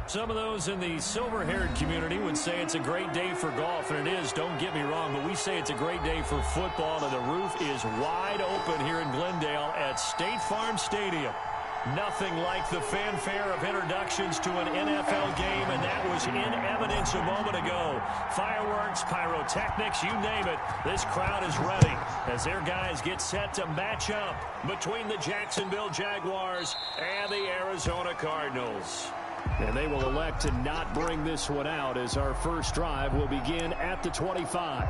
Some of those in the silver-haired community would say it's a great day for golf, and it is, don't get me wrong, but we say it's a great day for football, and the roof is wide open here in Glendale at State Farm Stadium. Nothing like the fanfare of introductions to an NFL game, and that was in evidence a moment ago. Fireworks, pyrotechnics, you name it, this crowd is ready as their guys get set to match up between the Jacksonville Jaguars and the Arizona Cardinals. And they will elect to not bring this one out as our first drive will begin at the 25.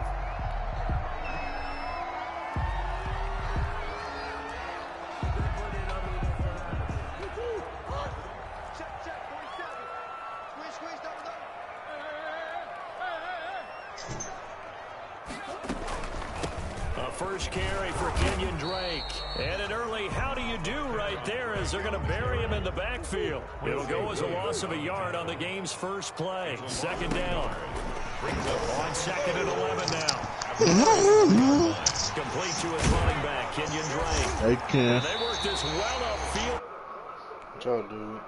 First carry for Kenyon Drake. And an early how do you do right there as they're going to bury him in the backfield. It'll go as a loss of a yard on the game's first play. Second down. On second and 11 now. Complete to his running back, Kenyon Drake. And they worked this well upfield. What y'all do?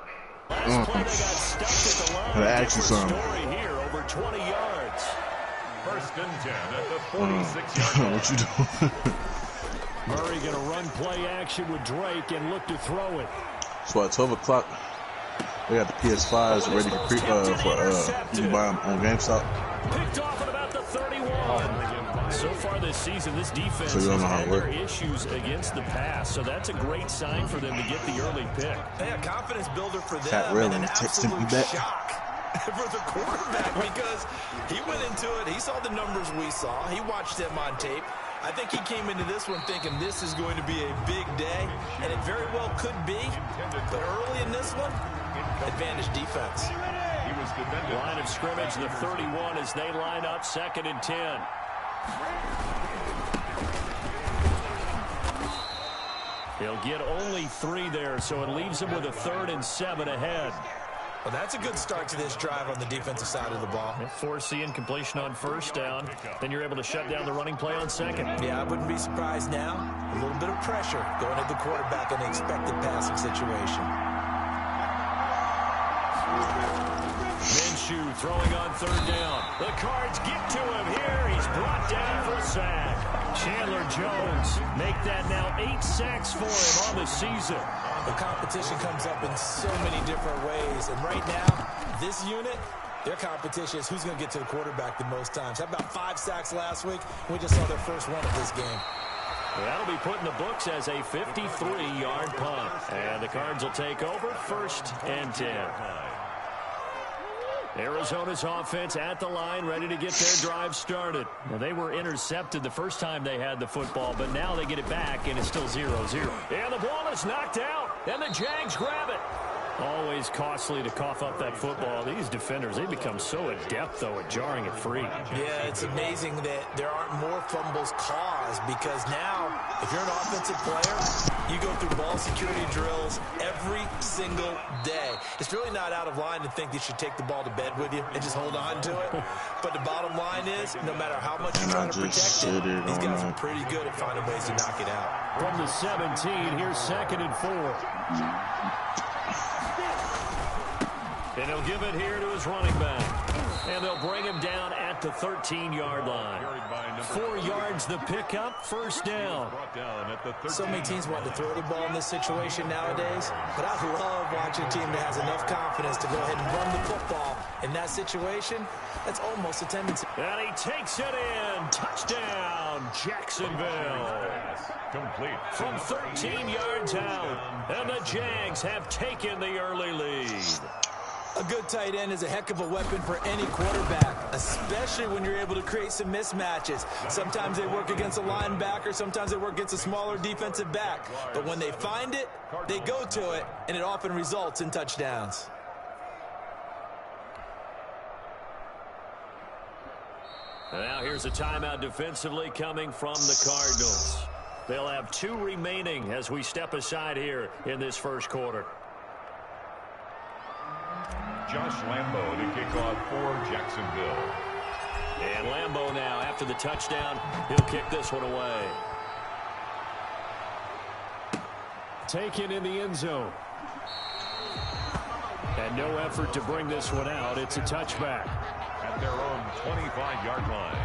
Last play they got stuck at the line. Different story here, over 20 yards. First and 10 at the 46-yard line. What you doing? Murray going to run play action with Drake and look to throw it. So at 12 o'clock, they got the PS5s ready for you can buy them on GameStop. Picked off at about the 31. So far this season, this defense has had their issues against the pass. So that's a great sign for them to get the early pick. Hey, a confidence builder for them. Cat and an texting me absolute back. shock for the quarterback because he went into it. He saw the numbers we saw. He watched them on tape. I think he came into this one thinking this is going to be a big day, and it very well could be. But early in this one, advantage defense. Line of scrimmage, the 31 as they line up second and 10. He'll get only 3 there, so it leaves him with a 3rd and 7 ahead. Well, that's a good start to this drive on the defensive side of the ball. Force the incompletion on first down. Then you're able to shut down the running play on second. Yeah, I wouldn't be surprised now. A little bit of pressure going at the quarterback in the expected passing situation. Minshew throwing on 3rd down. The Cards get to him here. He's brought down for a sack. Chandler Jones make that now 8 sacks for him on the season. The competition comes up in so many different ways. And right now, this unit, their competition is who's going to get to the quarterback the most times. How about 5 sacks last week? We just saw their first one of this game. That'll be put in the books as a 53-yard punt. And the Cards will take over 1st and 10. Arizona's offense at the line, ready to get their drive started. Now, they were intercepted the first time they had the football, but now they get it back, and it's still 0-0. And the ball is knocked out, and the Jags grab it. Always costly to cough up that football. These defenders, they become so adept, though, at jarring it free. Yeah, it's amazing that there aren't more fumbles caused because now, if you're an offensive player, you go through ball security drills every single day. It's really not out of line to think you should take the ball to bed with you and just hold on to it. But the bottom line is, no matter how much you're trying to protect it, these guys are pretty good at finding ways to knock it out. From the 17, here's 2nd and 4. And he'll give it here to his running back. And they'll bring him down at the 13-yard line. 4 yards the pickup, 1st down. So many teams want to throw the ball in this situation nowadays, but I love watching a team that has enough confidence to go ahead and run the football. In that situation, that's almost a tendency. And he takes it in. Touchdown, Jacksonville. Complete. From 13 yards out. And the Jags have taken the early lead. A good tight end is a heck of a weapon for any quarterback, especially when you're able to create some mismatches. Sometimes they work against a linebacker, sometimes they work against a smaller defensive back. But when they find it, they go to it, and it often results in touchdowns. Now here's a timeout defensively coming from the Cardinals. They'll have 2 remaining as we step aside here in this first quarter. Josh Lambo to kick off for Jacksonville. And Lambo now, after the touchdown, he'll kick this one away. Taken in the end zone. And no effort to bring this one out. It's a touchback. At their own 25-yard line.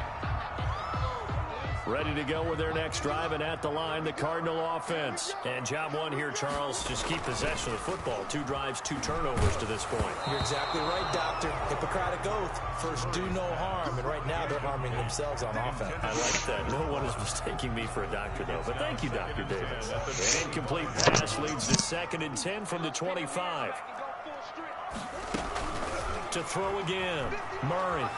Ready to go with their next drive, and at the line, the Cardinal offense. And job one here, Charles, just keep possession of the football. 2 drives, 2 turnovers to this point. You're exactly right, Doctor. Hippocratic oath. First, do no harm. And right now, they're harming themselves on offense. I like that. No one is mistaking me for a doctor, though. But thank you, Dr. Davis. An incomplete pass leads to 2nd and 10 from the 25. To throw again. Murray.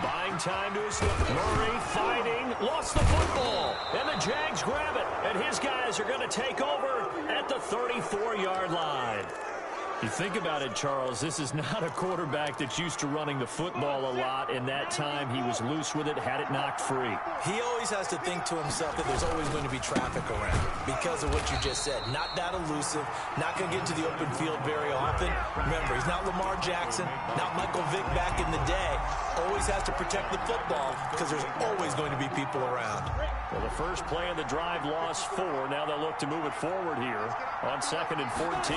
Buying time to his left. Murray fighting. Lost the football. And the Jags grab it. And his guys are going to take over at the 34-yard line. You think about it, Charles, this is not a quarterback that's used to running the football a lot. In that time, he was loose with it, had it knocked free. He always has to think to himself that there's always going to be traffic around because of what you just said. Not that elusive, not going to get into the open field very often. Remember, he's not Lamar Jackson, not Michael Vick back in the day. Always has to protect the football because there's always going to be people around. Well, the first play of the drive lost 4. Now they'll look to move it forward here on 2nd and 14.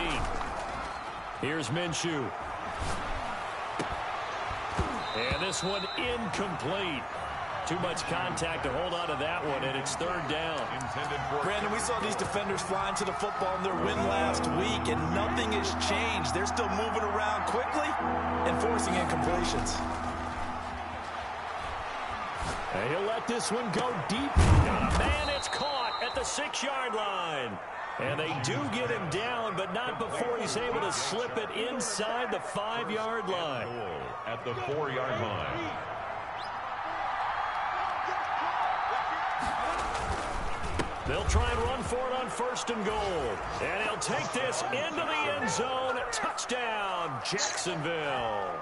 Here's Minshew. And this one incomplete. Too much contact to hold on to that one, and it's 3rd down. Brandon, we saw these defenders flying to the football in their win last week, and nothing has changed. They're still moving around quickly and forcing incompletions. And he'll let this one go deep. Man, it's caught at the 6-yard line. And they do get him down, but not before he's able to slip it inside the 5-yard line. At the 4-yard line. They'll try and run for it on 1st and goal. And he'll take this into the end zone. Touchdown, Jacksonville.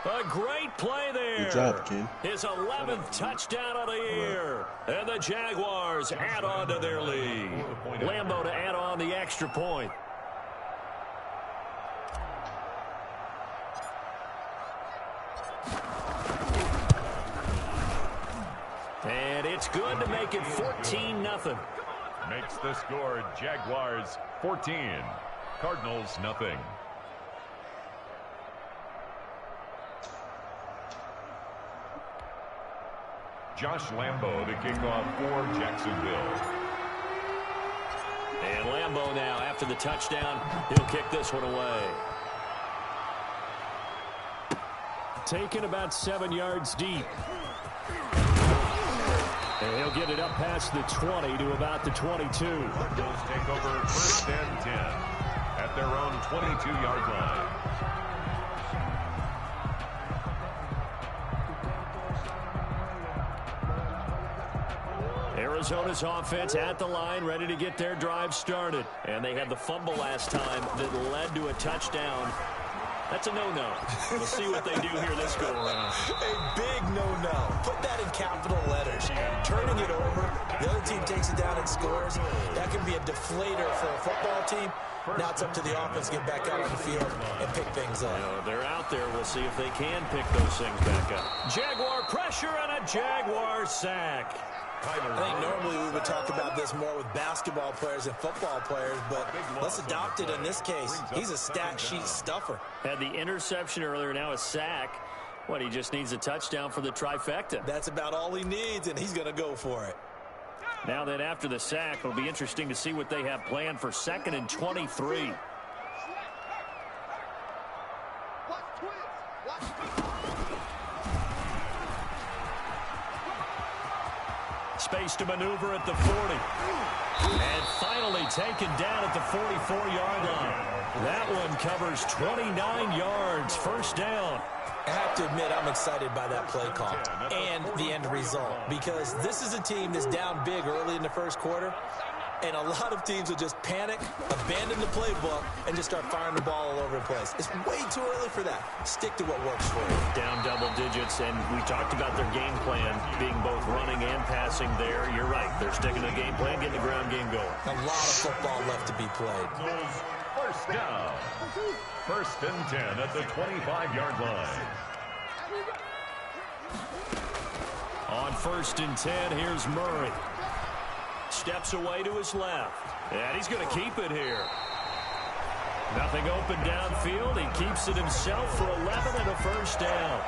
A great play there. Good job, Ken. His 11th touchdown of the year. And the Jaguars add on to their lead. Lambeau to add on the extra point. And it's good to make it 14-0. Makes the score Jaguars 14. Cardinals nothing. Josh Lambeau to kick off for Jacksonville. And Lambeau now, after the touchdown, he'll kick this one away. Taken about 7 yards deep. And he'll get it up past the 20 to about the 22. Cardinals take over 1st and 10 at their own 22-yard line. Arizona's offense at the line, ready to get their drive started. And they had the fumble last time that led to a touchdown. That's a no-no. We'll see what they do here this go-around. A big no-no. Put that in capital letters. Turning it over, the other team takes it down and scores. That can be a deflator for a football team. Now it's up to the offense to get back out on the field and pick things up. You know, they're out there. We'll see if they can pick those things back up. Jaguar pressure and a Jaguar sack. I think normally we would talk about this more with basketball players and football players, but let's adopt it in this case. He's a stat sheet stuffer. Had the interception earlier, now a sack. What, he just needs a touchdown for the trifecta. That's about all he needs, and he's going to go for it. Now then, after the sack, it'll be interesting to see what they have planned for 2nd and 23. Space to maneuver at the 40. And finally taken down at the 44-yard line. That one covers 29 yards. 1st down. I have to admit, I'm excited by that play call and the end result, because this is a team that's down big early in the 1st quarter, and a lot of teams will just panic, abandon the playbook, and just start firing the ball all over the place. It's way too early for that. Stick to what works for you. Down double digits, and we talked about their game plan being both running and passing there. You're right. They're sticking to the game plan, getting the ground game going. A lot of football left to be played. 1st down. 1st and 10 at the 25-yard line. On 1st and 10, here's Murray. Steps away to his left. And he's going to keep it here. Nothing open downfield. He keeps it himself for 11 and a first down.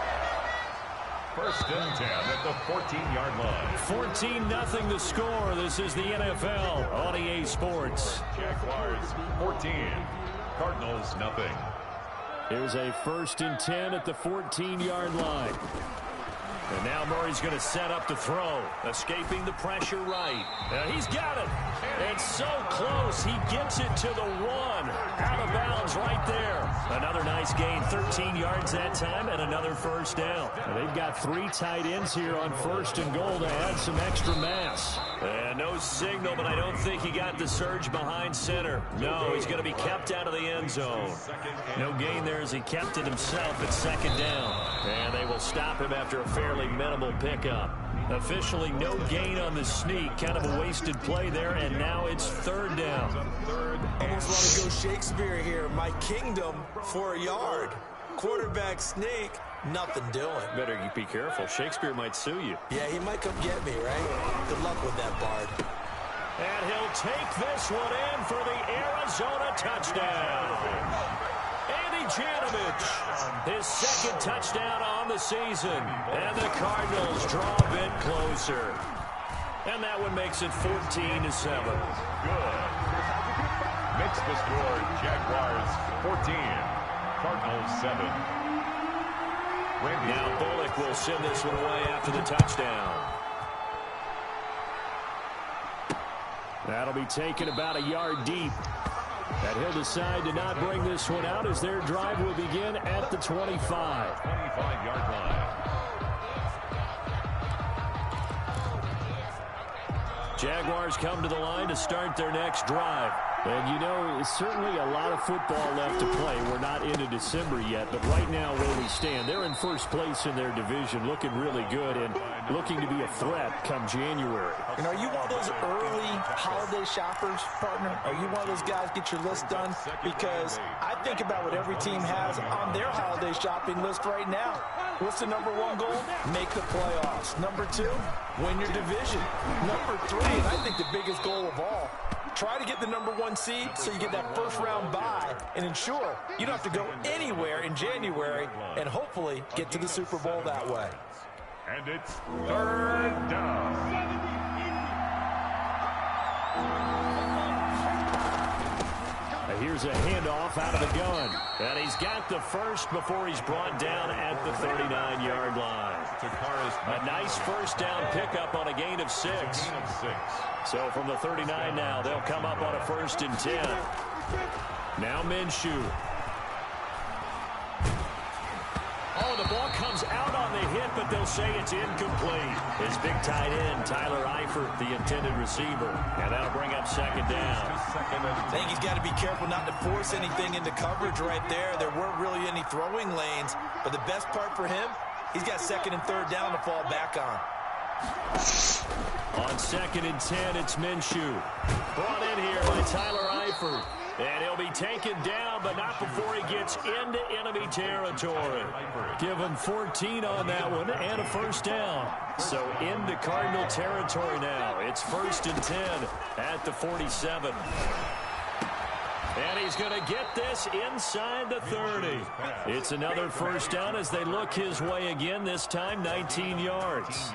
First and 10 at the 14-yard line. 14-0 the score. This is the NFL on EA Sports. Jaguars 14. Cardinals nothing. Here's a first and 10 at the 14-yard line. And now Murray's going to set up to throw. Escaping the pressure right. He's got it. It's so close. He gets it to the 1. Out of bounds right there. Another nice gain. 13 yards that time and another first down. And they've got 3 tight ends here on first and goal to add some extra mass. And no signal, but I don't think he got the surge behind center. No, he's going to be kept out of the end zone. No gain there as he kept it himself at second down. And they will stop him after a fairly minimal pickup. Officially no gain on the sneak. Kind of a wasted play there, and now it's third down. Almost want to go Shakespeare here. My kingdom for a yard. Quarterback sneak, nothing doing. Better be careful. Shakespeare might sue you. Yeah, he might come get me, right? Good luck with that, Bard. And he'll take this one in for the Arizona touchdown. Janovich, his second touchdown on the season. And the Cardinals draw a bit closer. And that one makes it 14-7. Good. Makes the score Jaguars 14. Cardinals 7. Now Bullock will send this one away after the touchdown. That'll be taken about a yard deep. And he'll decide to not bring this one out as their drive will begin at the 25. 25-yard line. Jaguars come to the line to start their next drive. And, you know, it's certainly a lot of football left to play. We're not into December yet, but right now where we stand, they're in first place in their division, looking really good and looking to be a threat come January. And are you one of those early holiday shoppers, partner? Are you one of those guys get your list done? Because I think about what every team has on their holiday shopping list right now. What's the number 1 goal? Make the playoffs. Number 2, win your division. Number 3, and I think the biggest goal of all, try to get the number 1 seed so you get that first-round bye and ensure you don't have to go anywhere in January and hopefully get to the Super Bowl that way. And it's third down. Here's a handoff out of the gun. And he's got the first before he's brought down at the 39-yard line. A nice first down pickup on a gain of 6. So from the 39 now, they'll come up on a first and 10. Now Minshew. Oh, the ball comes out on the hit, but they'll say it's incomplete. His big tight end, Tyler Eifert, the intended receiver. And that'll bring up second down. I think he's got to be careful not to force anything into coverage right there. There weren't really any throwing lanes. But the best part for him, he's got second and third down to fall back on. On second and 10, it's Minshew. Brought in here by Tyler Eifert. And he'll be taken down, but not before he gets into enemy territory. Give him 14 on that one and a first down. So into Cardinal territory now. It's first and 10 at the 47. And he's going to get this inside the 30. It's another first down as they look his way again, this time 19 yards.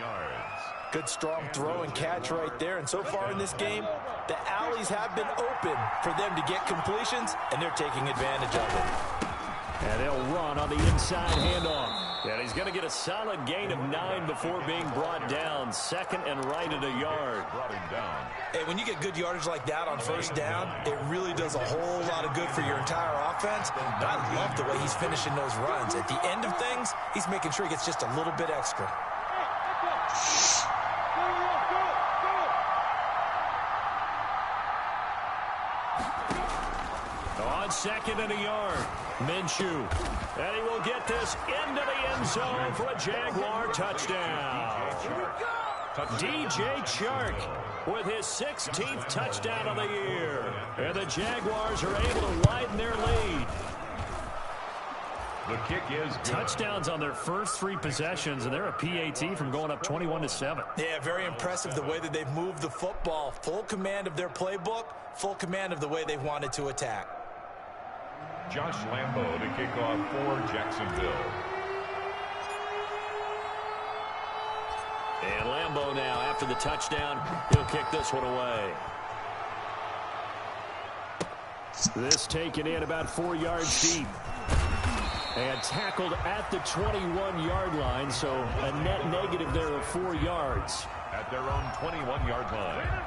Good strong throw and catch right there. And so far in this game, the alleys have been open for them to get completions, and they're taking advantage of it. And they'll run on the inside handoff. And he's going to get a solid gain of 9 before being brought down. Second and right at a yard. Hey, when you get good yardage like that on first down, it really does a whole lot of good for your entire offense. But I love the way he's finishing those runs. At the end of things, he's making sure he gets just a little bit extra. On second and a yard, Minshew. And he will get this into the end zone for a Jaguar touchdown. DJ Chark with his 16th touchdown of the year. And the Jaguars are able to widen their lead. The kick is good. Touchdowns on their first 3 possessions, and they're a PAT from going up 21-7. Yeah, very impressive the way that they've moved the football. Full command of their playbook, full command of the way they've wanted to attack. Josh Lambo to kick off for Jacksonville. And Lambo now, after the touchdown, he'll kick this one away. This taken in about 4 yards deep. And tackled at the 21-yard line, so a net negative there of 4 yards. At their own 21-yard line.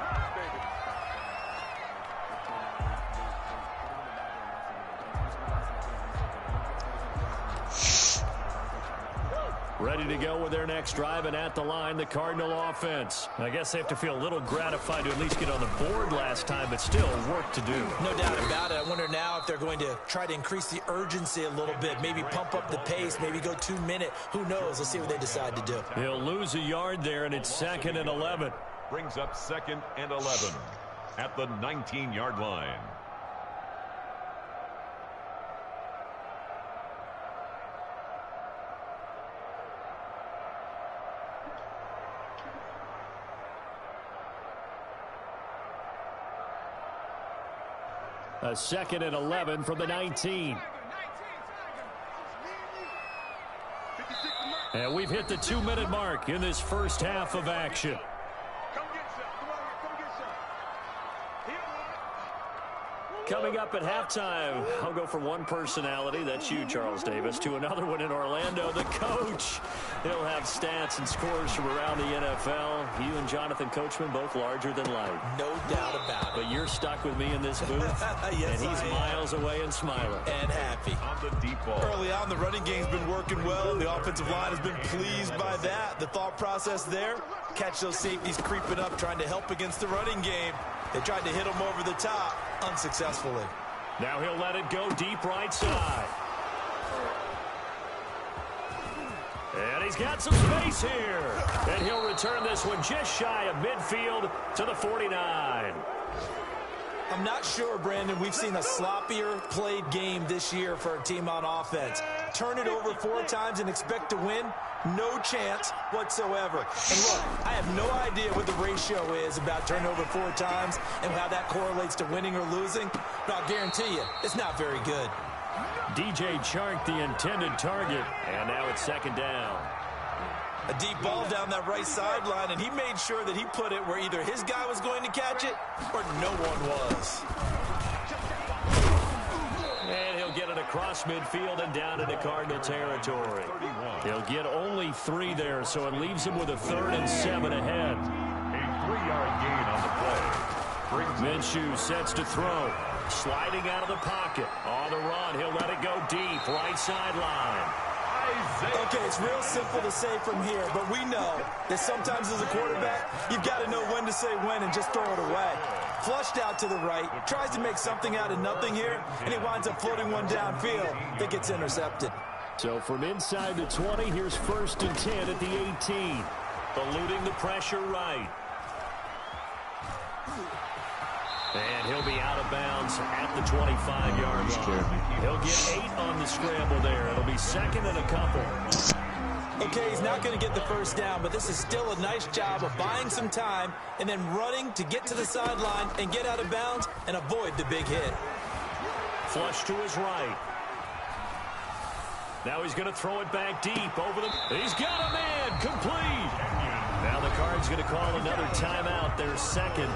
Ready to go with their next drive, and at the line, the Cardinal offense. I guess they have to feel a little gratified to at least get on the board last time, but still work to do. No doubt about it. I wonder now if they're going to try to increase the urgency a little bit, maybe pump up the pace, maybe go 2-minute. Who knows? Let's see what they decide to do. He'll lose a yard there, and it's 2nd and 11. Brings up 2nd and 11 at the 19-yard line. A 2nd and 11 from the 19. And we've hit the 2-minute mark in this first half of action. Coming up at halftime, I'll go from one personality, that's you, Charles Davis, to another one in Orlando, the coach. He'll have stats and scores from around the NFL. You and Jonathan Coachman, both larger than life. No doubt about it. But you're stuck with me in this booth, yes, and he's miles away and smiling. And happy. On the deep ball. Early on, the running game's been working well. The offensive line has been pleased by that. The thought process there, catch those safeties creeping up, trying to help against the running game. They tried to hit him over the top, unsuccessfully. Now he'll let it go deep right side. And he's got some space here. And he'll return this one just shy of midfield to the 49. I'm not sure, Brandon, we've seen a sloppier played game this year for a team on offense. Turn it over 4 times and expect to win? No chance whatsoever. And look, I have no idea what the ratio is about turnover 4 times and how that correlates to winning or losing, but I'll guarantee you, it's not very good. DJ Chark, the intended target, and now it's 2nd down. A deep ball down that right sideline, and he made sure that he put it where either his guy was going to catch it or no one was. And he'll get it across midfield and down into Cardinal territory. He'll get only 3 there, so it leaves him with a 3rd and 7 ahead. A 3-yard gain on the play. Minshew sets to throw. Sliding out of the pocket. On the run, he'll let it go deep. Right sideline. Okay, it's real simple to say from here, but we know that sometimes as a quarterback, you've got to know when to say when and just throw it away. Flushed out to the right, tries to make something out of nothing here, and he winds up floating one downfield that gets intercepted. So from inside the 20, here's 1st and 10 at the 18. Eluding the pressure right. And he'll be out of bounds at the 25-yard line. He'll get 8 on the scramble there. It'll be 2nd and a couple. Okay, he's not going to get the first down, but this is still a nice job of buying some time and then running to get to the sideline and get out of bounds and avoid the big hit. Flush to his right. Now he's going to throw it back deep over the... He's got a man complete. Now the Cards going to call another timeout, their 2nd.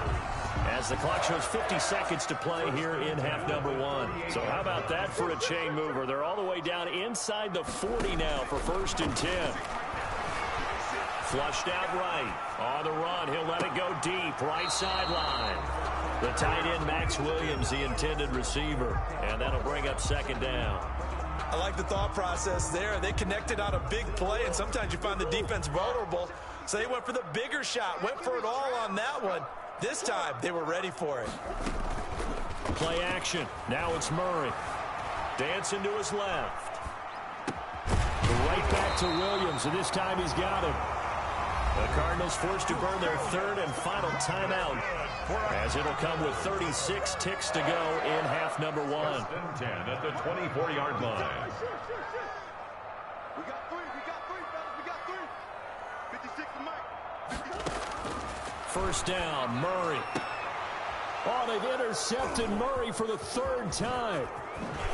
As the clock shows 50 seconds to play here in half number 1. So how about that for a chain mover? They're all the way down inside the 40 now for 1st and 10. Flushed out right. On the run, he'll let it go deep. Right sideline. The tight end, Max Williams, the intended receiver. And that'll bring up 2nd down. I like the thought process there. They connected on a big play, and sometimes you find the defense vulnerable. So they went for the bigger shot, went for it all on that one. This time, they were ready for it. Play action. Now it's Murray. Dancing to his left. Right back to Williams, and this time he's got him. The Cardinals forced to burn their 3rd and final timeout, as it'll come with 36 ticks to go in half number 1. 1st and 10 at the 24-yard line. We got 3, fellas. We got 3. 56 to Mike. 1st down, Murray. Oh, they've intercepted Murray for the 3rd time.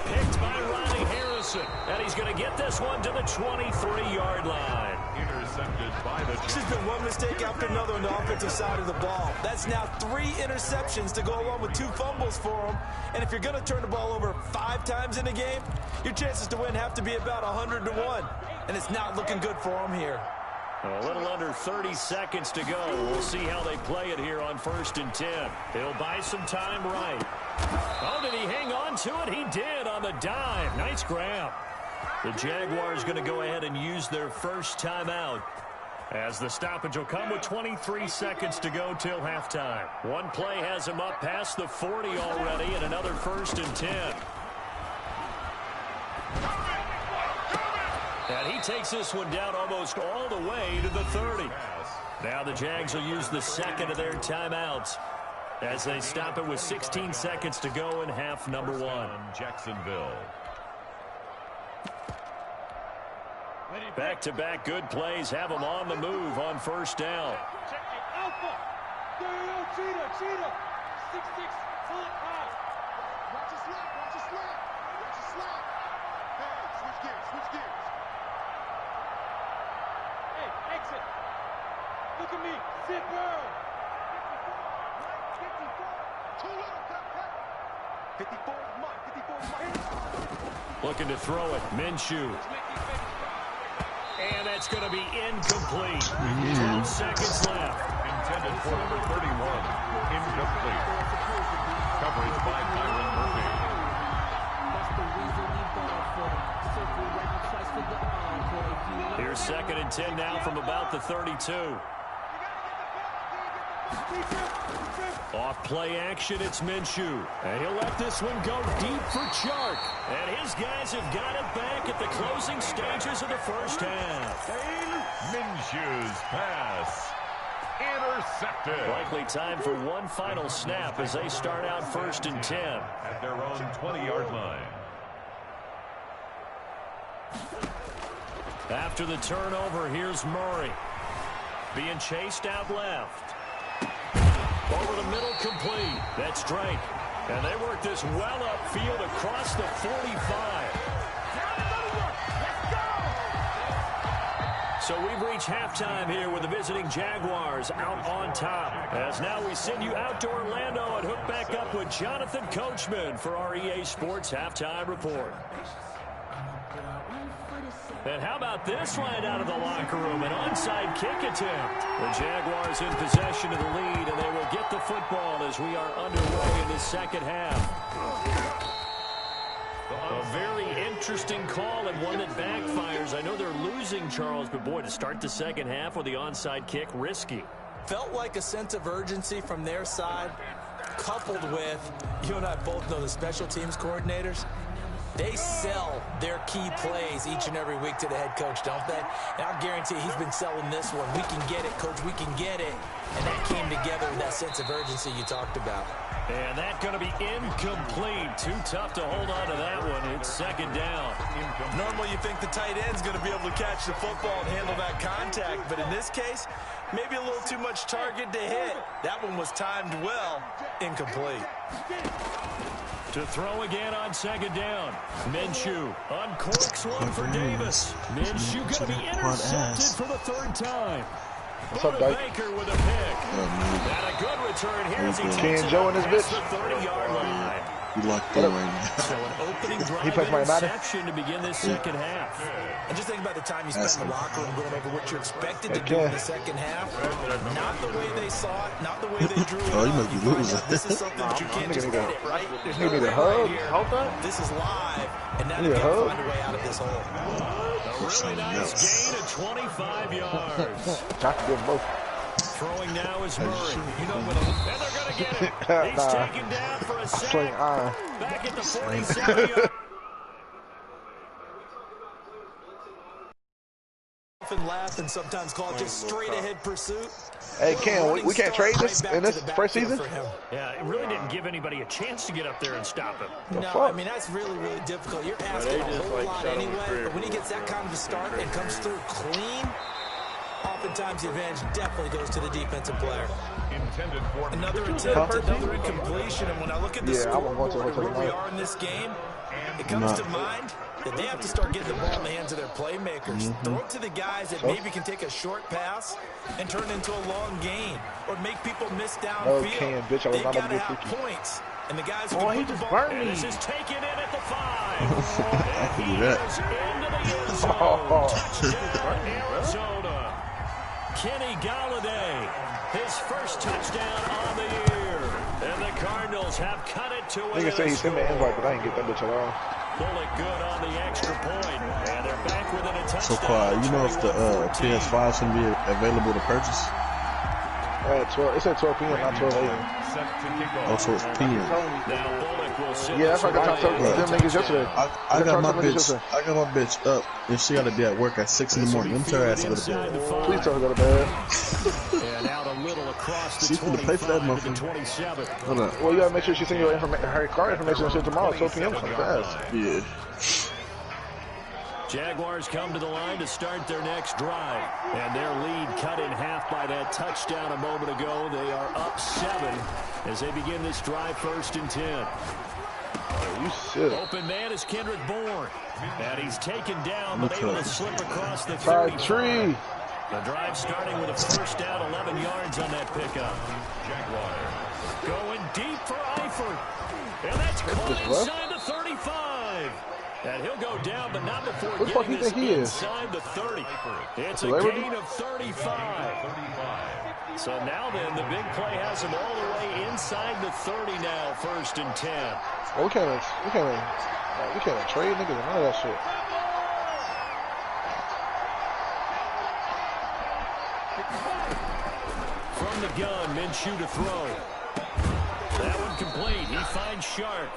Picked by Ronnie Harrison. And he's going to get this one to the 23-yard line. Intercepted by the... This has been one mistake after another on the offensive side of the ball. That's now 3 interceptions to go along with 2 fumbles for him. And if you're going to turn the ball over 5 times in a game, your chances to win have to be about 100 to 1. And it's not looking good for him here. A little under 30 seconds to go. We'll see how they play it here on 1st and 10. He'll buy some time right. Oh, did he hang on to it? He did on the dive. Nice grab. The Jaguars going to go ahead and use their first timeout, as the stoppage will come with 23 seconds to go till halftime. One play has him up past the 40 already, and another 1st and 10. And he takes this one down almost all the way to the 30. Now the Jags will use the 2nd of their timeouts as they stop it with 16 seconds to go in half number 1. Jacksonville. Back-to-back good plays have them on the move on 1st down. Alpha. Cheetah. 6'6". Pull it high. Watch your slap. Watch your slap. Hey, switch gears. Hey, exit. Look at me. Zipper. 54. Too little. Cut. 54 is mine. Looking to throw it. Minshew. And that's going to be incomplete. 12 seconds left. Intended for number 31. Incomplete. Coverage by Byron Murphy. Here's 2nd and 10 now from about the 32. Off play action, it's Minshew. And he'll let this one go deep for Chark. And his guys have got it back at the closing stages of the 1st half. Minshew's pass. Intercepted. Likely time for one final snap as they start out 1st and 10. At their own 20-yard line. After the turnover, here's Murray. Being chased out left. Over the middle, complete. That's Drake. And they work this well upfield across the 45. So we've reached halftime here with the visiting Jaguars out on top. As now we send you out to Orlando and hook back up with Jonathan Coachman for our EA Sports Halftime Report. And how about this right out of the locker room? An onside kick attempt. The Jaguars in possession of the lead, and they will get the football as we are underway in the 2nd half. A very interesting call and one that backfires. I know they're losing, Charles, but boy, to start the 2nd half with the onside kick, risky. Felt like a sense of urgency from their side, coupled with, you and I both know the special teams coordinators. They sell their key plays each and every week to the head coach, don't they? And I'll guarantee he's been selling this one. We can get it, coach, we can get it. And that came together with that sense of urgency you talked about. And that's going to be incomplete. Too tough to hold on to that one. It's 2nd down. Normally you think the tight end's going to be able to catch the football and handle that contact. But in this case, maybe a little too much target to hit. That one was timed well. Incomplete. To throw again on 2nd down. Minshew uncorks one for Davis. Minshew going to be intercepted for the 3rd time. What's up, Dyke? Baker with a pick. And a good return here as he takes it Joe in this bitch. the 30-yard line. You locked in right now. So an opening drive He plays my Madden. interception to begin this 2nd half. And just think about the time you spent in the locker room going over what you're expected to do in the 2nd half. Not the way they saw it, not the way they drew it Oh, you up. must be find losing. out this is something that you can't just edit, right? There's no You need a edit hug? here. Help that? This is live, and now You they need a got to hug? find a way out of this hole. A really nice gain of 25 yards. Got to give both. Throwing now is Murray. And they're going to get it. He's taken down for a sack. Back at the 47-yard. Often laugh and sometimes call it just straight-ahead pursuit. Hey, Ken, we can't trade this in this first season? Yeah, it really didn't give anybody a chance to get up there and stop him. No, I mean, that's really, really difficult. You're asking a whole lot anyway, but when he gets that kind of a start and comes through clean, oftentimes the advantage definitely goes to the defensive player. Intended for Another attempt, another incompletion, and when I look at the scoreboard and where we are in this game, it comes to mind that they have to start getting the ball in the hands of their playmakers. Throw it to the guys that maybe can take a short pass and turn it into a long gain, or make people miss downfield. They've got to have points. And the guys who can put the ball in. This is taken in at the 5. I can do that. Into the end zone. Touchdown, Arizona. Kenny Galladay, his first touchdown on the year. And the Cardinals have cut it to Nigga say he sent me an invite, but I ain't get that bitch at all. Bullock good on the extra point. And they're back within a touchdown. So far, you know if the PS5 should be available to purchase? At 12, it said 12 p.m., not 12 a.m. Oh, so it's PM. Yeah, that's like I got to tell them niggas yesterday. I got my bitch up, and she got to be at work at 6 in the morning. Let me tell her ass to go to bed. Please tell her to go to bed. And out a little across the She's gonna pay for that motherfucker. Hold on. Well, you gotta make sure she send you her car information and shit tomorrow, 12 p.m. Come fast. Yeah. Jaguars come to the line to start their next drive. And their lead cut in half by that touchdown a moment ago. They are up 7 as they begin this drive, 1st and 10. Oh, you sick. Open man is Kendrick Bourne. And he's taken down, but able to slip across the 35. The drive starting with a first down, 11 yards on that pickup. Jaguars going deep for Eifert. And that's caught inside the 35. And he'll go down, but not before getting this inside the 30. It's a gain of 35. So now then, the big play has him all the way inside the 30 now, 1st and 10. Well, we can't trade niggas and none of that shit. From the gun, Minshew to throw. That one complete. He finds Sharp.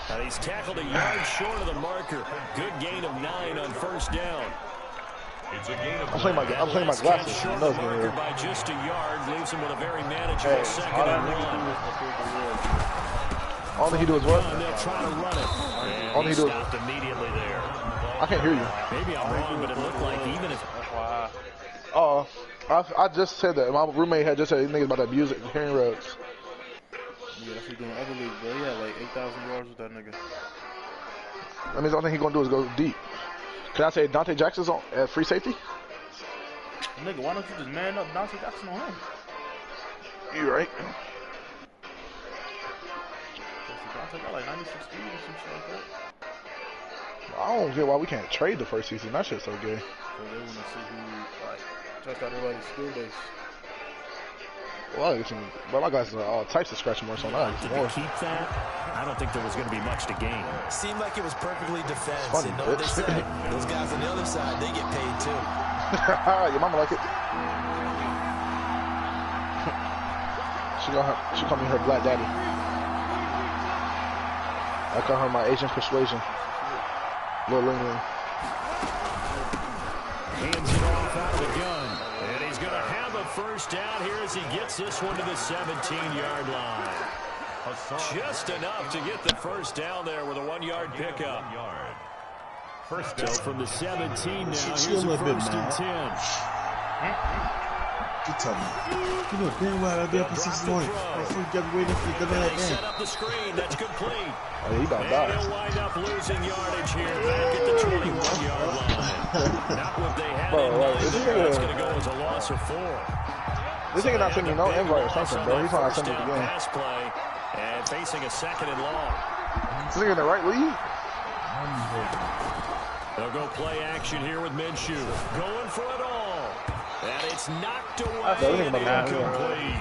And he's tackled a yard short of the marker. Good gain of 9 on 1st down. It's a gain of I'm playing my glasses. Short of the marker by just a yard. Leaves him with a very manageable 2nd and 1. All he do is what? They'll try to run it. All he do is stopped immediately there. I can't hear you. Maybe I'm wrong, but it looked like even if... I just said that. My roommate had just said niggas about to abuse it, hearing roads. Yeah, that's what he's doing in other leagues, bro. He had like 8,000 yards with that nigga. That means the only thing he's gonna do is go deep. Can I say Dante Jackson's on at free safety? Nigga, why don't you just man up Dante Jackson on him? You right. Dante got like 96 speed or some shit like that. I don't get why we can't trade the first season. That shit's so gay. So they want to see who, like, check out everybody's skill base. Well, I get some, but my guys are all types of scratch marks on that. Did they keep that? I don't think there was going to be much to gain. Seemed like it was perfectly defense. Funny, and know what they say? Those guys on the other side, they get paid too. Your mama like it. She called me her black daddy. I call her my Asian persuasion. Little Ling. Hands it off out of the gun. And he's going to have a first down here as he gets this one to the 17-yard line. Just enough to get the first down there with a 1-yard pickup. So from the 17 now, here's a 1st and 10. You tell me. You know damn well I'll be up at 6 in the morning. Before you got waiting for you to get Set up the screen. That's complete. Oh, he about to And die. he'll wind up losing yardage here back at the 21-yard line. Not what they had in mind. That's going to go as a loss of 4. This nigga not sending me no invite or something, bro. He's trying to send me the game. Pass play and facing a 2nd and long. This nigga in the right league? They'll go play action here with Minshew. Going for it all. And it's knocked away and incomplete.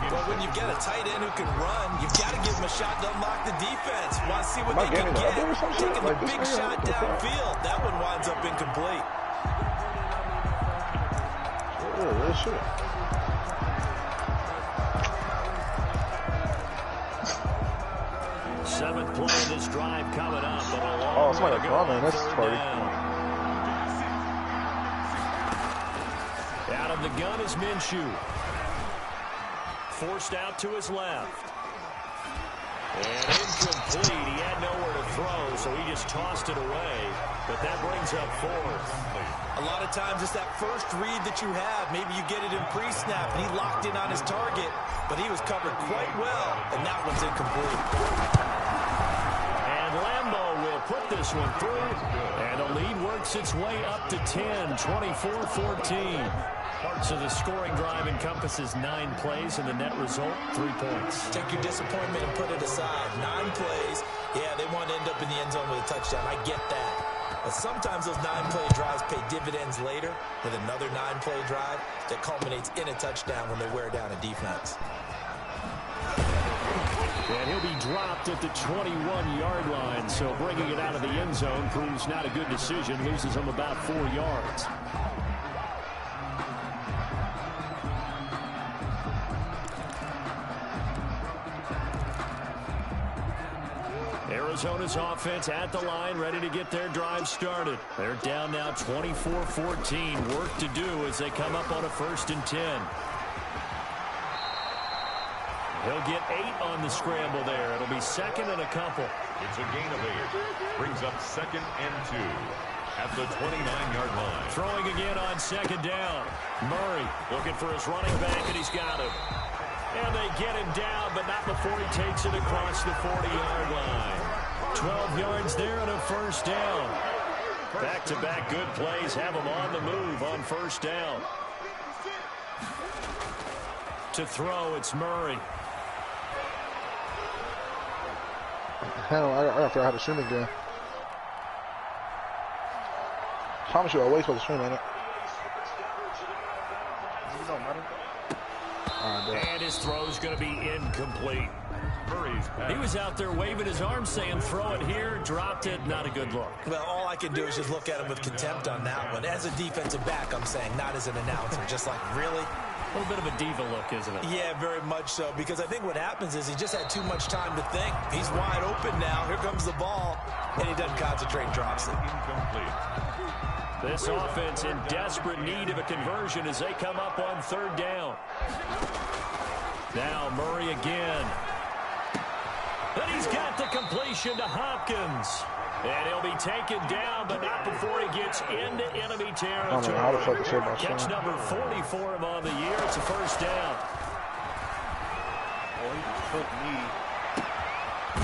But when you've got a tight end who can run, you've got to give him a shot to unlock the defense. Want to see what they can get. Taking a big shot downfield. That one winds up incomplete. Oh, real shit. Seventh play of this drive coming up. Oh, somebody coming. That's party. Out of the gun is Minshew. Forced out to his left. And incomplete. He had nowhere to throw, so he just tossed it away. But that brings up 4th. A lot of times it's that first read that you have. Maybe you get it in pre-snap, and he locked in on his target, but he was covered quite well, and that one's incomplete. And Lambo will put this one through, and the lead works its way up to 10, 24-14. So the scoring drive encompasses 9 plays, and the net result, 3 points. Take your disappointment and put it aside. 9 plays. Yeah, they want to end up in the end zone with a touchdown. I get that. But sometimes those 9-play drives pay dividends later with another 9-play drive that culminates in a touchdown when they wear down a defense. And he'll be dropped at the 21-yard line, so bringing it out of the end zone proves not a good decision. Loses him about 4 yards. Arizona's offense at the line, ready to get their drive started. They're down now 24-14. Work to do as they come up on a 1st and 10. He'll get 8 on the scramble there. It'll be 2nd and a couple. It's a gain of 8. Brings up 2nd and 2 at the 29-yard line. Throwing again on 2nd down. Murray looking for his running back, and he's got him. And they get him down, but not before he takes it across the 40-yard line. 12 yards there and a 1st down. Back-to-back good plays have him on the move on 1st down. To throw, it's Murray. Hell, I gotta figure out how to stream again. Promise you, I always supposed to stream on it. And his throw's going to be incomplete. He was out there waving his arms saying, throw it here, dropped it, not a good look. Well, all I can do is just look at him with contempt on that one. As a defensive back, I'm saying, not as an announcer. Just like, really? A little bit of a diva look, isn't it? Yeah, very much so, because I think what happens is he just had too much time to think. He's wide open now. Here comes the ball, and he doesn't concentrate, drops it. Incomplete. This offense in desperate need of a conversion as they come up on 3rd down. Now Murray again. Then he's got the completion to Hopkins. And he'll be taken down, but not before he gets into enemy territory. I don't know how the fuck to say about Catch Sean. number 40 for him on the year. It's a 1st down. Oh, he just took me.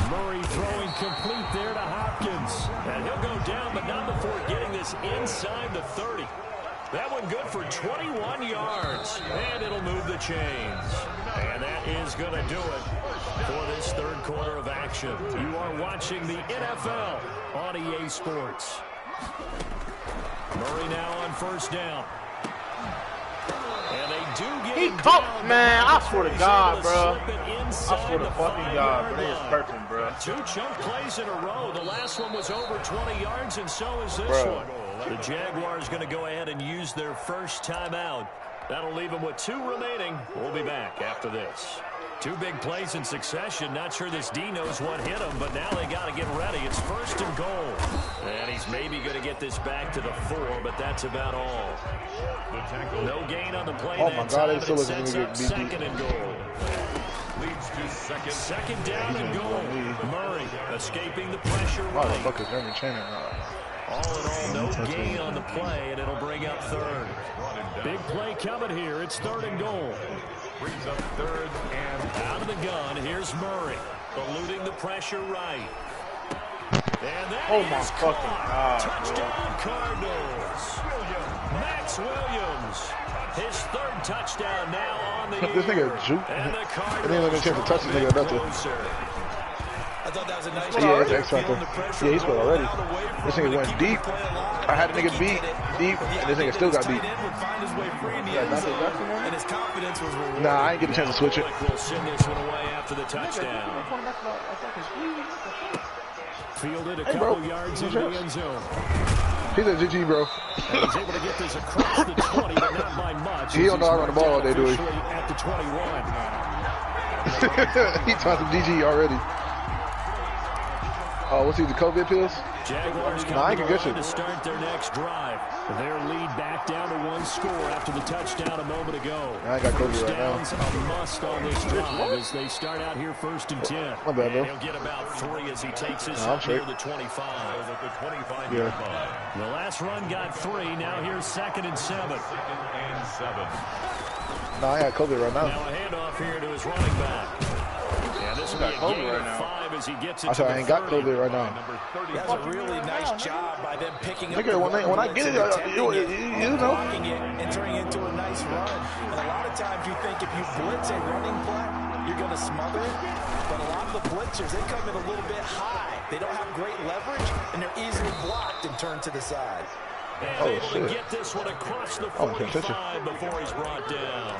Murray throwing complete there to Hopkins. And he'll go down, but not before getting this inside the 30. That one good for 21 yards. And it'll move the chains. And that is going to do it for this 3rd quarter of action. You are watching the NFL on EA Sports. Murray now on 1st down. And they do get He him caught, down, man. I swear to he's God, able to bro. slip it I inside swear to the fucking God, 5-yard bro. They is line. perfect, bro. 2 chunk plays in a row. The last one was over 20 yards, and so is this Bro. one. The Jaguars going to go ahead and use their first timeout. That'll leave them with 2 remaining. We'll be back after this. 2 big plays in succession. Not sure this D knows what hit him, but now they got to get ready. It's 1st and goal. And he's maybe going to get this back to the 4, but that's about all. No gain on the play Oh that my God, time, it and still it looks sets like up it's gonna 2nd and goal. Leads to 2nd. 2nd down and goal. Murray escaping the pressure Why the right. fuck is Jeremy Channing? All in all, no gain on the play, and it'll bring up 3rd. Big play coming here. It's 3rd and goal. Brings up 3rd and Out of the gun, here's Murray. Eluding the pressure right. And that Oh, my is fucking caught. God, Touchdown, Cardinals. Max Williams. His 3rd touchdown now on the This year. nigga juke. And the They didn't Cardinals let me chance to touch this nigga or nothing. closer. I thought that was a nice Yeah, job. it's X Factor. Yeah, he scored already. This nigga went deep. I had a nigga beat deep, and this nigga still got beat. Yeah, Dante Jackson, man? and his confidence was rewarded. Nah, I ain't get a chance to switch it. We'll send this one away after the touchdown. Fielded a Hey, couple bro. yards Who's into the yours? end zone. He's a GG, bro. And he's able to get this across the 20, but not by much. He don't know how to run the ball all day, do he? Officially at the 21. He taught some DG already. Oh, what's he, the COVID pills? Jaguars Nah, I come ain't to get line shit. to start their next drive. Their lead back down to 1 score after the touchdown a moment ago. I got Kobe First right now. down's a must on this drive as they start out here 1st and 10. My bad, bro. And he'll get about 3 as he takes us No, up near the 25. At the 25 Yeah. yard line. The last run got 3. Now here's 2nd and 7. 2nd and 7. No, I got Kobe right now. Now a handoff here to his running back. Yeah, this will be a Kobe gain right of now. 5 as he gets it I to said the I ain't got 30. Kobe right now. Number 30. That's a really nice job by them picking up Nigga, when I get it, you know. blocking it and turning it into a nice run. And a lot of times you think if you blitz a running play, you're going to smother it. But a lot of the blitzers, they come in a little bit high. They don't have great leverage, and they're easily blocked and turned to the side. And able to shit. get this one across the Oh, okay, 45 before he's brought down.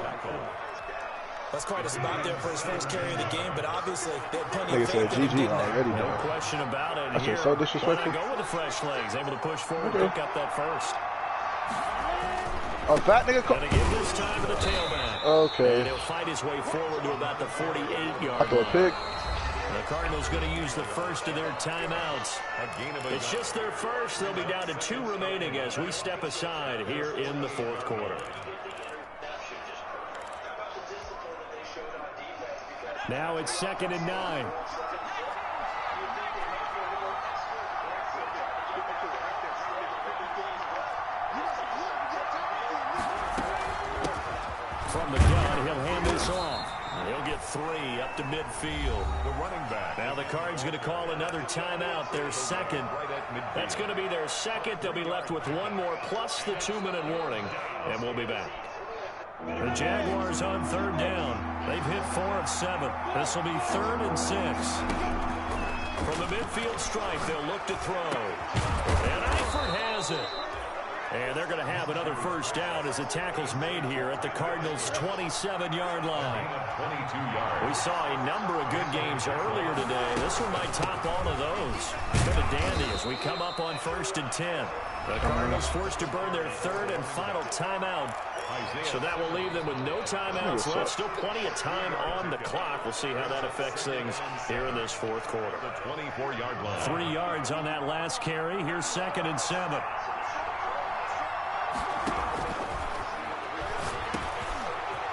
That's quite a spot there for his first carry of the game, but obviously they had plenty Nigga of said faith in him, GG didn't they? already, No bro. question about it. That's Here, so disrespectful. why not go with the fresh legs, able to push forward, Okay. pick up that first. A fat nigga. Going to give this time to the tailback. Okay. And he'll fight his way forward to about the 48-yard I throw a line. pick. The Cardinals going to use the first of their timeouts. It's just their first. They'll be down to 2 remaining as we step aside here in the 4th quarter. Now it's 2nd and 9. From the gun, he'll hand this off. He'll get 3 up to midfield. The running back. Now the Cards going to call another timeout, their second. That's going to be their second. They'll be left with 1 more plus the 2-minute warning, and we'll be back. The Jaguars on 3rd down. They've hit 4 of 7. This will be 3rd and 6. From the midfield stripe, they'll look to throw. And Eifert has it. And they're going to have another first down as the tackle's made here at the Cardinals' 27-yard line. 22 yards. We saw a number of good games earlier today. This one might top all of those. Been a dandy as we come up on 1st and 10. The Cardinals forced to burn their 3rd and final timeout. So that will leave them with no timeouts left. Still plenty of time on the clock. We'll see how that affects things here in this 4th quarter. The 24-yard line. 3 yards on that last carry. Here's 2nd and 7.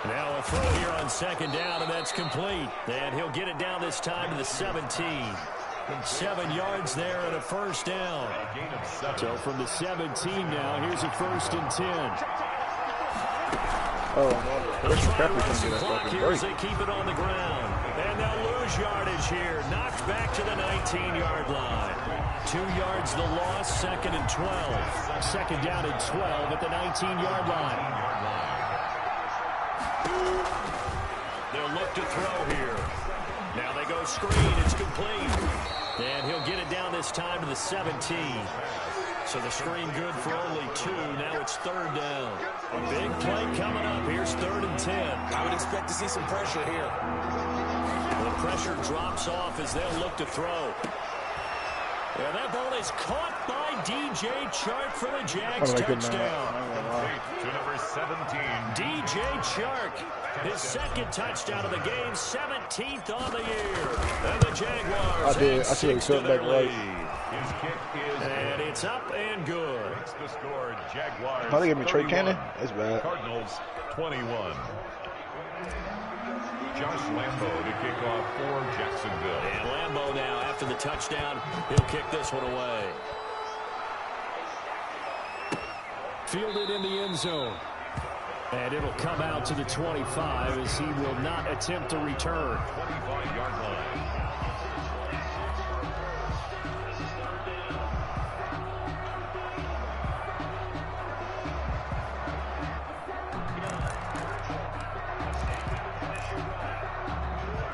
Now a throw here on 2nd down, and that's complete. And he'll get it down this time to the 17. 7 yards there and a first down. So from the 17 now, here's a 1st and 10. Oh, no. Christian McCaffrey can get that fucking Here as break. they keep it on the ground. And they'll lose yardage here. Knocked back to the 19-yard line. 2 yards the loss, 2nd and 12. 2nd down and 12 at the 19-yard line. They'll look to throw here. Now they go screen. It's complete. And he'll get it down this time to the 17. So the screen good for only 2. Now it's 3rd down. A big play coming up. Here's 3rd and 10. I would expect to see some pressure here. The pressure drops off as they'll look to throw. And that ball is caught by DJ Chark for the Jags touchdown. To number 17. DJ Chark, his 2nd touchdown of the game, 17th on the year. And the Jaguars I add see it 6 to cut their back right. lead. His kick is And it's up and good. Makes the score. Jaguars. How they give me Trey 31, Cannon? That's bad. Cardinals 21. Josh Lambo to kick off for Jacksonville. And Lambo now, after the touchdown, he'll kick this one away. Fielded in the end zone. And it'll come out to the 25 as he will not attempt to return. 25-yard line.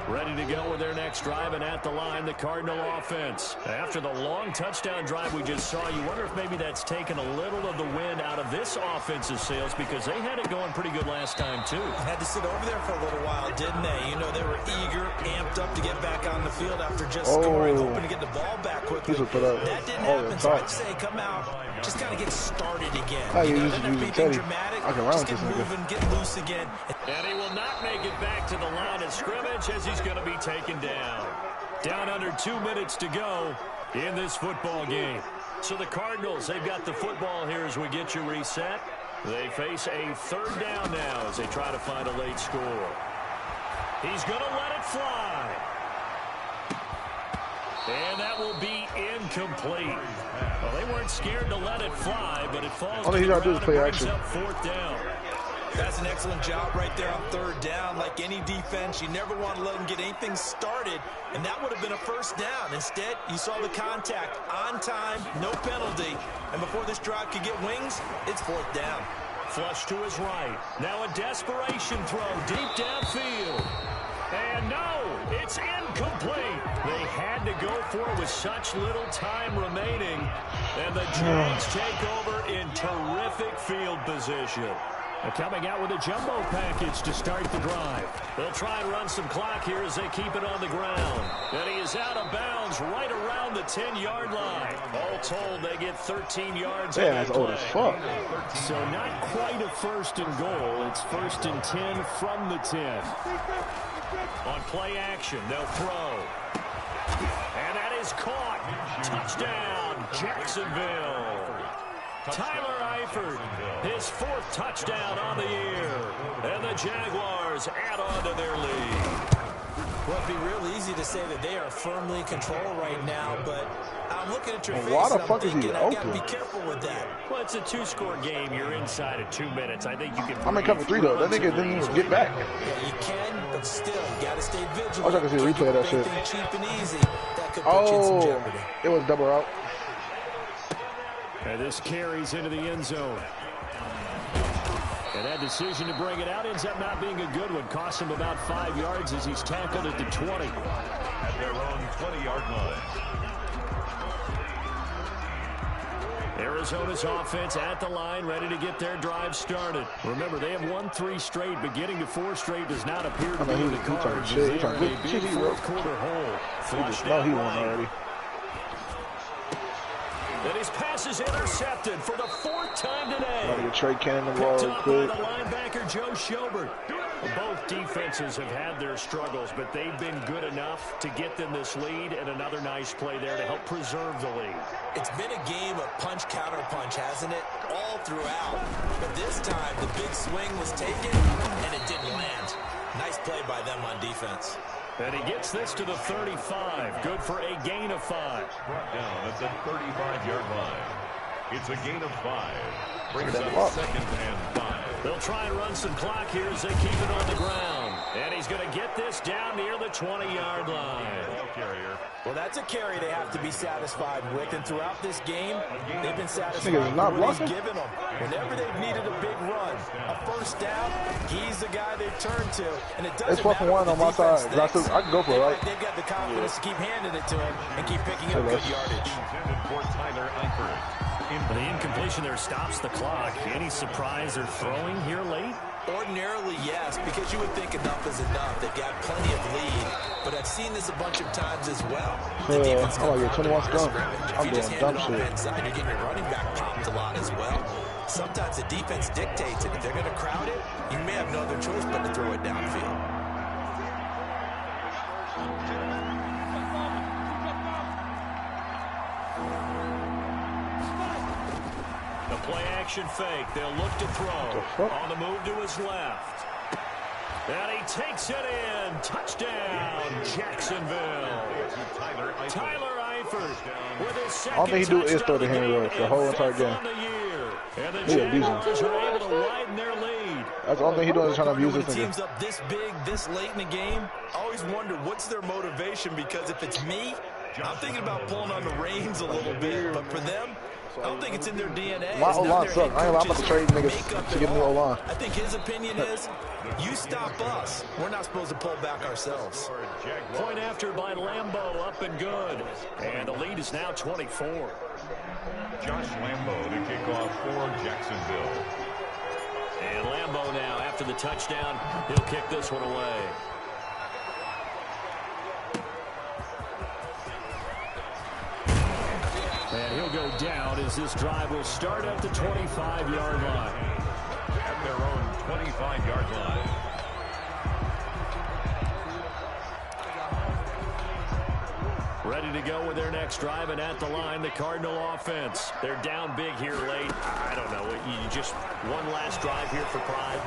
Ready to go with their next drive, and at the line, the Cardinal offense. After the long touchdown drive we just saw, you wonder if maybe that's taken a little of the wind out of this offensive sails because they had it going pretty good last time, too. Had to sit over there for a little while, didn't they? You know, they were eager, amped up to get back on the field after just scoring, hoping to get the ball back quickly. That didn't happen, so I'd say come out, just kind of get started again. You know, doesn't have to be Teddy. dramatic. I can run Just with get this nigga. moving, get loose again. And he will not make it back to the line of scrimmage as he's going to be taken down. Down under 2 minutes to go in this football game. So the Cardinals, they've got the football here as we get you reset. They face a third down now as they try to find a late score. He's going to let it fly. And that will be incomplete. Well, they weren't scared to let it fly, but it falls. All he got to do is play action. Up fourth down. That's an excellent job right there on third down. Like any defense, you never want to let them get anything started, and that would have been a first down. Instead, you saw the contact on time, no penalty, and before this drive could get wings, it's fourth down. Flush to his right. Now a desperation throw deep downfield. And no, it's incomplete. They had to go for it with such little time remaining, and the Giants take over in terrific field position. Coming out with a jumbo package to start the drive. They'll try and run some clock here as they keep it on the ground. And he is out of bounds right around the 10-yard line. All told, they get 13 yards. Yeah, that's old as fuck. So not quite a first and goal. It's first and 10 from the 10. On play action, they'll throw. And that is caught. Touchdown, Jacksonville. Tyler Eifert, his fourth touchdown on the year. And the Jaguars add on to their lead. Well, it'd be real easy to say that they are firmly in control right now, but I'm looking at your face why the and I'm fuck is he thinking I gotta open? be careful with that. Well, it's a two-score game. You're inside of 2 minutes. I think you can. I'm in cover 3 though. That nigga didn't even get back. Yeah, you can, but still, you gotta stay vigilant. I wish I could see a replay of that shit. Cheap and easy. That could put you in some jeopardy. It was double out. And this carries into the end zone. And that decision to bring it out ends up not being a good one. Costs him about 5 yards as he's tackled at the 20. At their own 20-yard line. Arizona's offense at the line, ready to get their drive started. Remember, they have won 3 straight, but getting to 4 straight does not appear to be in the cards. They are in a big fourth-quarter hole. Flushed out he won right. already. And his pass is intercepted for the 4th time today. Trey Cannon Picked real up quick. by the linebacker, Joe Schobert. Both defenses have had their struggles, but they've been good enough to get them this lead, and another nice play there to help preserve the lead. It's been a game of punch-counter-punch, hasn't it? All throughout. But this time, the big swing was taken, and it didn't land. Nice play by them on defense. And he gets this to the 35. Good for a gain of 5. Brought down at the 35-yard line. It's a gain of 5. Brings up second and 5. They'll try and run some clock here as they keep it on the ground. And he's going to get this down near the 20-yard line. Ball carrier. Well, that's a carry they have to be satisfied with. And throughout this game, they've been satisfied Nigga, with not what blocking? he's given them. Whenever they've needed a big run, a first down, he's the guy they've turned to. And it doesn't It's 4th and 1 on my side. I can go for it, right? They've got the confidence to keep handing it to him and keep picking up good yardage. Intended for Tyler Eifert. The incompletion there stops the clock. Any surprise they're throwing here late? Ordinarily, yes, because you would think enough is enough. They've got plenty of lead, but I've seen this a bunch of times as well. The defense I'm like, 21 comes scrum. out of scrimmage. If I'm you just doing hand dumb it off shit. inside, you're getting your running back popped a lot as well. Sometimes the defense dictates it. If they're going to crowd it, you may have no other choice but to throw it downfield. The play-action fake. They'll look to throw. On the move to his left. And he takes it in. Touchdown, Jacksonville. Tyler Eifert with his second All he do is throw the hand rush the whole entire game. And the He abusing. Jaguars are able to widen their lead. That's the only thing he doing is trying to abuse When this a team's nigga. up this big, this late in the game, I always wonder what's their motivation, because if it's me, I'm thinking about pulling on the reins a little bit, but for them, I don't think it's in their DNA. My It's not O-line their sucks. I ain't about to trade make niggas up to their get a new own. O-line. I think his opinion is, you stop us. We're not supposed to pull back ourselves. Point after by Lambeau, up and good. And the lead is now 24. Josh Lambeau to kick off for Jacksonville. And Lambeau now, after the touchdown, he'll kick this one away. And he'll go down as this drive will start at the 25-yard line. At their own 25-yard line. Ready ready to go with their next drive, and at the line, the Cardinal offense. They're down big here late. I don't know. You just one last drive here for pride.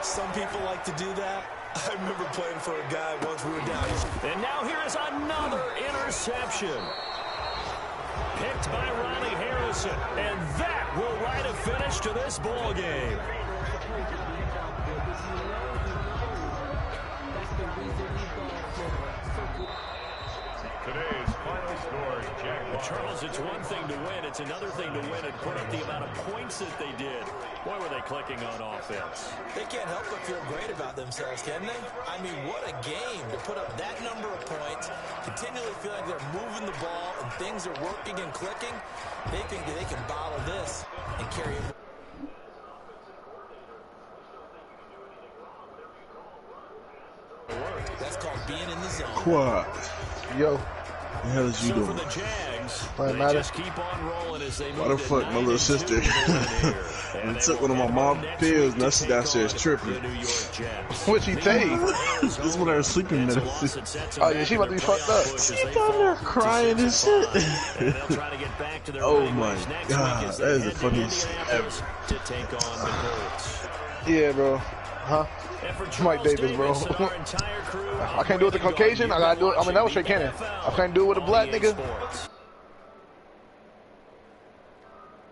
Some people like to do that. I remember playing for a guy once we were down. And now here is another interception. Picked by Ronnie Harrison. And that will write a finish to this ball game. Today's final score, Charles, it's one thing to win. It's another thing to win and put up the amount of points that they did. Boy, were they clicking on offense. They can't help but feel great about themselves, can they? I mean, what a game to put up that number of points, continually feel like they're moving the ball and things are working and clicking. They think that they can bottle this and carry it. That's called being in the zone. Quad. Yo. What the hell is you doing? For the Jags, Playing they Madden. just keep on rolling as they move. Why the fuck my little sister and took one of my mom's pills and I sit downstairs tripping. What she take? This is when I was sleeping medicine. Oh yeah, she about to be fucked up. She down there crying and shit. Oh my god, that is the funniest shit ever. To take on the Colts. Yeah, bro. Huh? Mike Davis, bro. I can't do it with the Caucasian. I gotta do it. I mean, that was straight cannon. I can't do it with a black nigga.